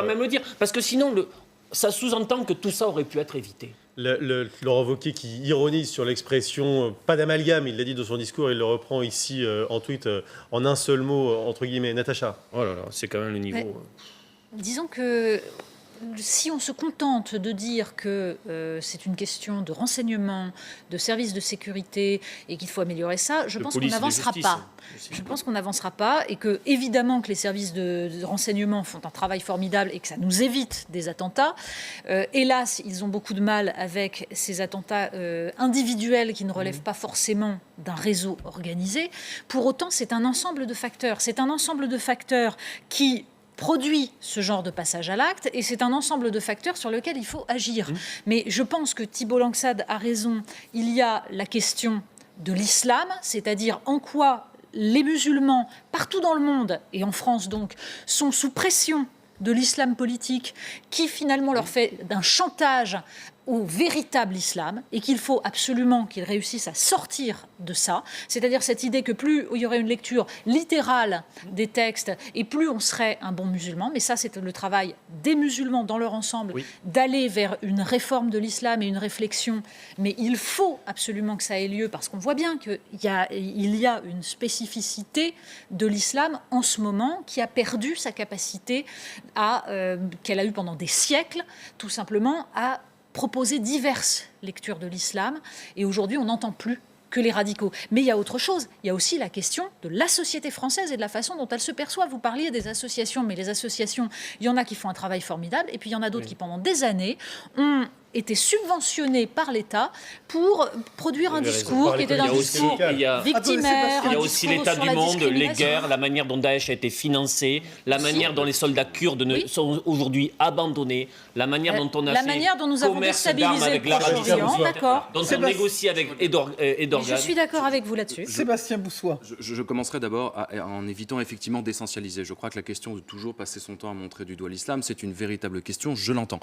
même le dire. Parce que sinon, ça sous-entend que tout ça aurait pu être évité. Laurent Wauquiez qui ironise sur l'expression « pas d'amalgame », il l'a dit dans son discours, il le reprend ici en tweet en un seul mot, entre guillemets. Natacha. Oh là là, c'est quand même le niveau... Ouais. Disons que si on se contente de dire que c'est une question de renseignement, de services de sécurité et qu'il faut améliorer ça, je pense qu'on n'avancera pas. Je pense qu'on n'avancera pas et que, évidemment, que les services de renseignement font un travail formidable et que ça nous évite des attentats. Hélas, ils ont beaucoup de mal avec ces attentats individuels qui ne relèvent pas forcément d'un réseau organisé. Pour autant, c'est un ensemble de facteurs. C'est un ensemble de facteurs qui produit ce genre de passage à l'acte et c'est un ensemble de facteurs sur lequel il faut agir. Mais je pense que Thibault Langsad a raison. Il y a la question de l'islam, c'est-à-dire en quoi les musulmans, partout dans le monde, et en France donc, sont sous pression de l'islam politique qui finalement leur fait d'un chantage au véritable islam et qu'il faut absolument qu'ils réussissent à sortir de ça. C'est-à-dire cette idée que plus il y aurait une lecture littérale des textes et plus on serait un bon musulman. Mais ça, c'est le travail des musulmans dans leur ensemble, d'aller vers une réforme de l'islam et une réflexion. Mais il faut absolument que ça ait lieu parce qu'on voit bien qu'il y a une spécificité de l'islam en ce moment qui a perdu sa capacité qu'elle a eu pendant des siècles, tout simplement, à proposer diverses lectures de l'islam. Et aujourd'hui, on n'entend plus que les radicaux. Mais il y a autre chose. Il y a aussi la question de la société française et de la façon dont elle se perçoit. Vous parliez des associations, mais les associations, il y en a qui font un travail formidable, et puis il y en a d'autres qui, pendant des années, ont été subventionnés par l'État pour produire un discours qui était un discours victimaire. Il y a aussi l'état du monde, les guerres, la manière dont Daesh a été financé, la manière dont les soldats kurdes sont aujourd'hui abandonnés, la manière dont on a la manière dont nous avons déstabilisé le Proche-Orient, d'accord. Dont on négocie avec Erdogan. Je suis d'accord avec vous là-dessus. Sébastien Boussois. Je commencerai d'abord en évitant effectivement d'essentialiser. Je crois que la question de toujours passer son temps à montrer du doigt l'islam, c'est une véritable question, je l'entends.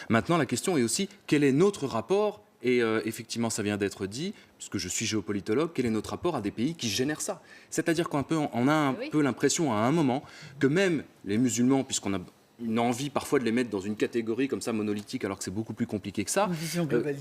Maintenant, la question est aussi quel est notre rapport, et effectivement ça vient d'être dit, puisque je suis géopolitologue, quel est notre rapport à des pays qui génèrent ça? C'est-à-dire qu'on a un peu l'impression à un moment que même les musulmans, puisqu'on a une envie parfois de les mettre dans une catégorie comme ça monolithique, alors que c'est beaucoup plus compliqué que ça.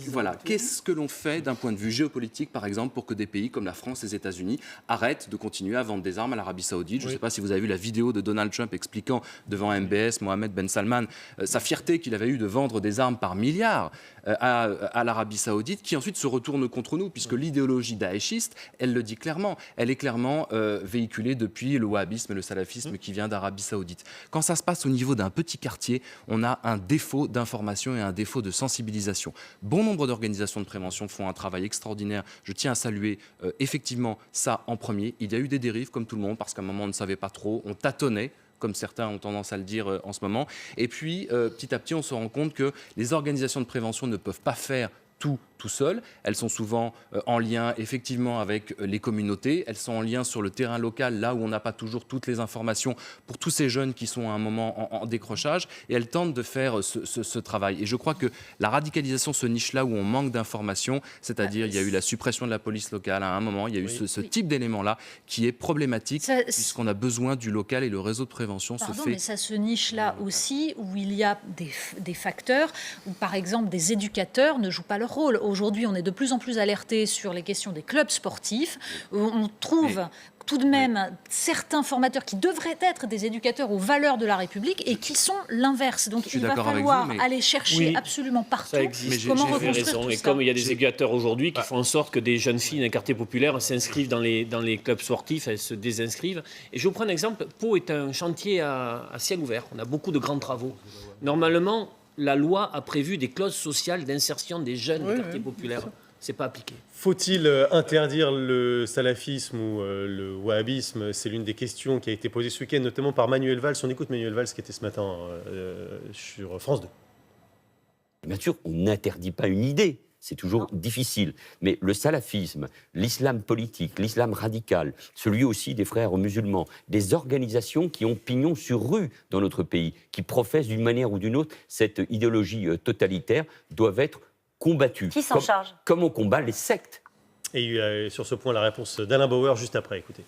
Voilà. Qu'est-ce que l'on fait d'un point de vue géopolitique, par exemple, pour que des pays comme la France et les États-Unis arrêtent de continuer à vendre des armes à l'Arabie Saoudite? Je ne sais pas si vous avez vu la vidéo de Donald Trump expliquant devant MBS, Mohamed Ben Salman, sa fierté qu'il avait eu de vendre des armes par milliards à l'Arabie Saoudite, qui ensuite se retourne contre nous, puisque l'idéologie daéchiste, elle le dit clairement, elle est clairement véhiculée depuis le wahhabisme et le salafisme qui vient d'Arabie Saoudite. Quand ça se passe au niveau d'un petit quartier, on a un défaut d'information et un défaut de sensibilisation. Bon nombre d'organisations de prévention font un travail extraordinaire. Je tiens à saluer effectivement ça en premier. Il y a eu des dérives comme tout le monde, parce qu'à un moment on ne savait pas trop, on tâtonnait, comme certains ont tendance à le dire en ce moment. Et puis, petit à petit, on se rend compte que les organisations de prévention ne peuvent pas faire tout seules. Elles sont souvent en lien effectivement avec les communautés. Elles sont en lien sur le terrain local, là où on n'a pas toujours toutes les informations pour tous ces jeunes qui sont à un moment en décrochage. Et elles tentent de faire ce travail. Et je crois que la radicalisation se niche là où on manque d'informations, c'est-à-dire il y a eu la suppression de la police locale à un moment, il y a eu ce type d'élément-là qui est problématique puisqu'on a besoin du local et le réseau de prévention se fait. Mais ça se niche là aussi où il y a des facteurs où par exemple des éducateurs ne jouent pas leur rôle. Aujourd'hui, on est de plus en plus alerté sur les questions des clubs sportifs. On trouve tout de même certains formateurs qui devraient être des éducateurs aux valeurs de la République et qui sont l'inverse. Donc il va falloir aller chercher absolument partout comment reconstruire tout ça. Et comme il y a des éducateurs aujourd'hui qui font en sorte que des jeunes filles d'un quartier populaire s'inscrivent dans les clubs sportifs, elles se désinscrivent. Et je vous prends un exemple. Pau est un chantier à ciel ouvert. On a beaucoup de grands travaux. Normalement, la loi a prévu des clauses sociales d'insertion des jeunes des quartiers populaires. C'est pas appliqué. Faut-il interdire le salafisme ou le wahhabisme? C'est l'une des questions qui a été posée ce week-end, notamment par Manuel Valls. On écoute Manuel Valls qui était ce matin sur France 2. Bien sûr, on n'interdit pas une idée. C'est toujours difficile. Mais le salafisme, l'islam politique, l'islam radical, celui aussi des frères musulmans, des organisations qui ont pignon sur rue dans notre pays, qui professent d'une manière ou d'une autre cette idéologie totalitaire, doivent être combattues. Qui s'en charge ? Comme on combat les sectes. Et sur ce point, la réponse d'Alain Bauer juste après. Écoutez.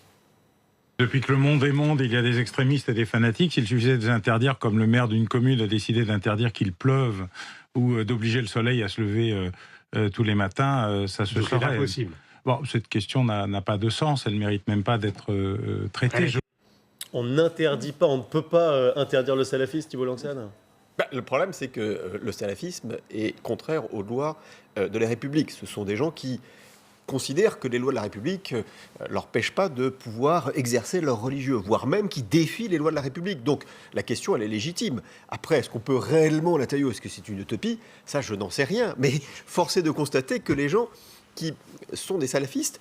Depuis que le monde est monde, il y a des extrémistes et des fanatiques. S'il suffisait de les interdire, comme le maire d'une commune a décidé d'interdire qu'il pleuve ou d'obliger le soleil à se lever tous les matins, ça se ferait. C'est impossible. Bon, cette question n'a pas de sens. Elle ne mérite même pas d'être traitée. On n'interdit pas, on ne peut pas interdire le salafisme, Thibault Lanciane. Le problème, c'est que le salafisme est contraire aux lois de la République. Ce sont des gens qui considèrent que les lois de la République leur pêchent pas de pouvoir exercer leur religieux, voire même qui défient les lois de la République. Donc la question, elle est légitime. Après, est-ce qu'on peut réellement l'interdire ou est-ce que c'est une utopie ? Ça, je n'en sais rien. Mais force est de constater que les gens qui sont des salafistes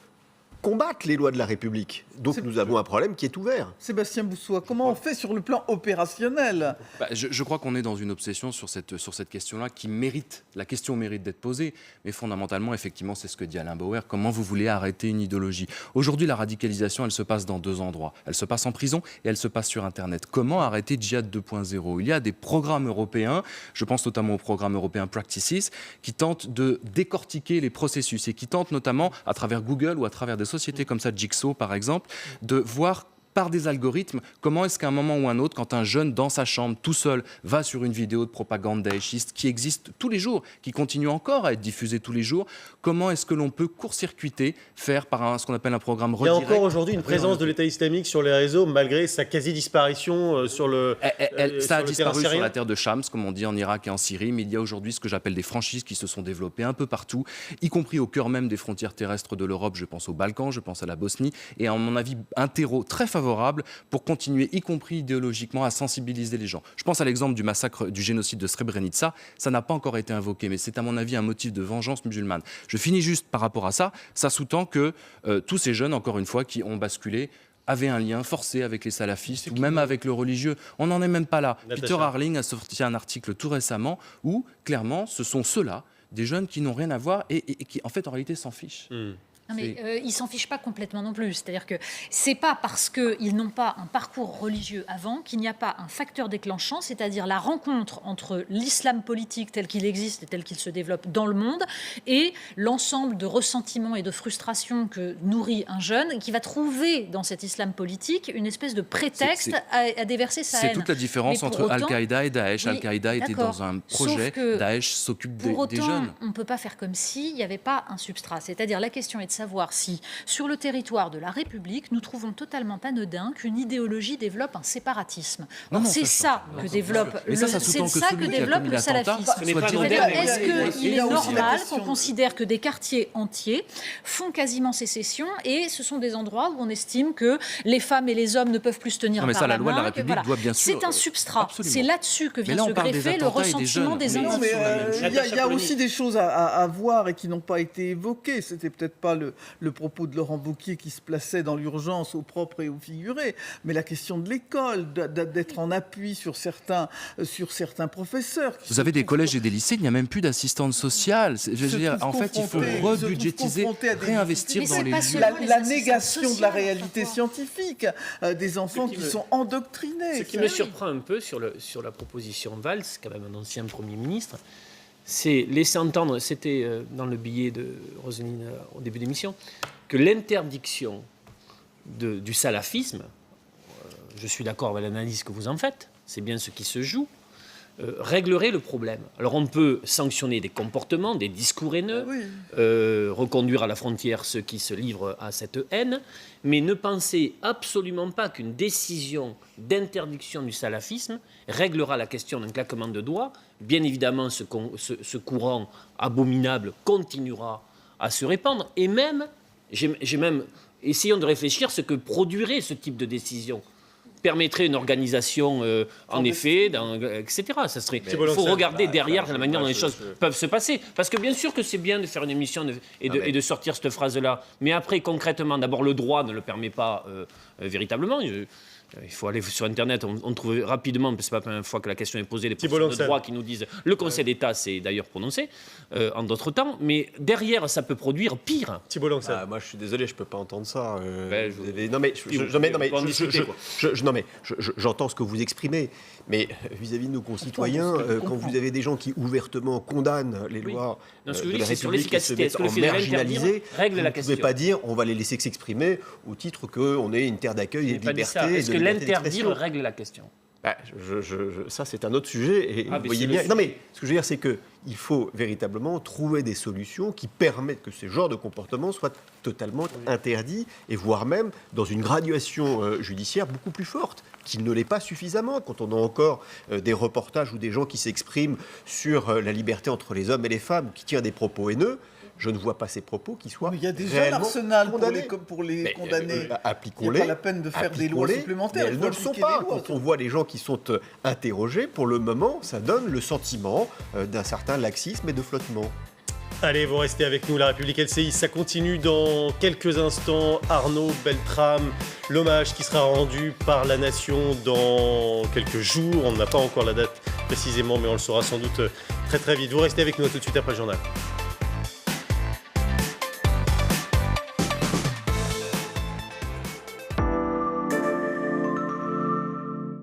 combattent les lois de la République. Donc nous avons un problème qui est ouvert. Sébastien Boussois, comment on fait sur le plan opérationnel ? Je crois qu'on est dans une obsession sur cette question-là qui mérite, la question mérite d'être posée, mais fondamentalement, effectivement, c'est ce que dit Alain Bauer, comment vous voulez arrêter une idéologie ? Aujourd'hui, la radicalisation, elle se passe dans deux endroits. Elle se passe en prison et elle se passe sur Internet. Comment arrêter Djihad 2.0 ? Il y a des programmes européens, je pense notamment au programme européen Practices, qui tentent de décortiquer les processus et qui tentent notamment, à travers Google ou à travers des sociétés comme ça, Jigsaw par exemple, de voir par des algorithmes, comment est-ce qu'à un moment ou un autre, quand un jeune dans sa chambre, tout seul, va sur une vidéo de propagande daéchiste qui existe tous les jours, qui continue encore à être diffusée tous les jours, comment est-ce que l'on peut court-circuiter, faire par ce qu'on appelle un programme redirect. Il y a encore aujourd'hui une présence de l'État islamique sur les réseaux, malgré sa quasi-disparition sur le ça a disparu sur la terre de Shams, comme on dit en Irak et en Syrie, mais il y a aujourd'hui ce que j'appelle des franchises qui se sont développées un peu partout, y compris au cœur même des frontières terrestres de l'Europe. Je pense aux Balkans, je pense à la Bosnie, et à mon avis, un terreau très favorable pour continuer, y compris idéologiquement, à sensibiliser les gens. Je pense à l'exemple du massacre, du génocide de Srebrenica. Ça n'a pas encore été invoqué, mais c'est à mon avis un motif de vengeance musulmane. Je finis juste par rapport à ça. Ça sous-tend que tous ces jeunes, encore une fois, qui ont basculé, avaient un lien forcé avec les salafistes ou même avec le religieux. On n'en est même pas là. Peter Harling a sorti un article tout récemment où, clairement, ce sont ceux-là, des jeunes qui n'ont rien à voir et qui, en fait, en réalité, s'en fichent. Non mais ils ne s'en fichent pas complètement non plus. C'est-à-dire que ce n'est pas parce qu'ils n'ont pas un parcours religieux avant qu'il n'y a pas un facteur déclenchant, c'est-à-dire la rencontre entre l'islam politique tel qu'il existe et tel qu'il se développe dans le monde et l'ensemble de ressentiments et de frustrations que nourrit un jeune qui va trouver dans cet islam politique une espèce de prétexte à déverser sa haine. C'est toute la différence entre autant, Al-Qaïda et Daesh. Oui, Al-Qaïda était dans un projet, Daesh s'occupe des jeunes. Pour autant, on ne peut pas faire comme s'il n'y avait pas un substrat. C'est-à-dire la question est de savoir si, sur le territoire de la République, nous trouvons totalement anodin qu'une idéologie développe un séparatisme. C'est ça que développe le salafisme. Est-ce qu'il est normal qu'on considère que des quartiers entiers font quasiment sécession et ce sont des endroits où on estime que les femmes et les hommes ne peuvent plus se tenir par la main. La loi de la République doit bien sûr... C'est un substrat. C'est là-dessus que vient se greffer le ressentiment des individus. Il y a aussi des choses à voir et qui n'ont pas été évoquées. C'était peut-être pas le propos de Laurent Wauquiez qui se plaçait dans l'urgence au propre et au figuré, mais la question de l'école, d'être en appui sur certains professeurs. Vous avez des collèges et des lycées, il n'y a même plus d'assistante sociale. Je veux dire, en fait, il faut rebudgétiser, réinvestir dans les lieux. La négation de la réalité scientifique, des enfants qui sont endoctrinés. Ce qui me surprend un peu sur la proposition Valls, quand même un ancien Premier ministre, c'est laisser entendre, c'était dans le billet de Roselyne au début de l'émission, que l'interdiction du salafisme, je suis d'accord avec l'analyse que vous en faites, c'est bien ce qui se joue, réglerait le problème. Alors on peut sanctionner des comportements, des discours haineux, reconduire à la frontière ceux qui se livrent à cette haine, mais ne pensez absolument pas qu'une décision d'interdiction du salafisme réglera la question d'un claquement de doigts. Bien évidemment, ce courant abominable continuera à se répandre. Et même, essayons de réfléchir ce que produirait ce type de décision. Permettrait une organisation, en effet, etc. Il faut regarder derrière la manière dont les choses peuvent se passer. Parce que bien sûr que c'est bien de faire une émission et de sortir cette phrase-là. Mais après, concrètement, d'abord, le droit ne le permet pas véritablement. Il faut aller sur Internet, on trouve rapidement, c'est pas la première fois que la question est posée, les professeurs de droit qui nous disent le Conseil d'État s'est d'ailleurs prononcé en d'autres temps, mais derrière ça peut produire pire. Thibault Langsana. Moi je suis désolé, je peux pas entendre ça. J'entends ce que vous exprimez, mais vis-à-vis de nos concitoyens, quand vous avez des gens qui ouvertement condamnent les lois de la République et se mettent en marginalisés, vous ne pouvez pas dire on va les laisser s'exprimer au titre qu'on est une terre d'accueil et de liberté. Est-ce que l'interdire règle la question ? Ça, c'est un autre sujet. Et vous voyez bien. Non, mais ce que je veux dire, c'est qu'il faut véritablement trouver des solutions qui permettent que ce genre de comportement soit totalement interdit, et voire même dans une graduation judiciaire beaucoup plus forte, qu'il ne l'est pas suffisamment. Quand on a encore des reportages ou des gens qui s'expriment sur la liberté entre les hommes et les femmes, qui tirent des propos haineux, je ne vois pas ces propos qui soient réellement condamnés. Il y a déjà l'arsenal pour les condamner. Appliquons-les. Il n'y a pas la peine de faire des lois supplémentaires. Mais elles ne le sont pas. Quand on voit les gens qui sont interrogés, pour le moment, ça donne le sentiment d'un certain laxisme et de flottement. Allez, vous restez avec nous, La République LCI, ça continue dans quelques instants. Arnaud Beltrame, l'hommage qui sera rendu par la Nation dans quelques jours. On n'a pas encore la date précisément, mais on le saura sans doute très très vite. Vous restez avec nous, à tout de suite après le journal.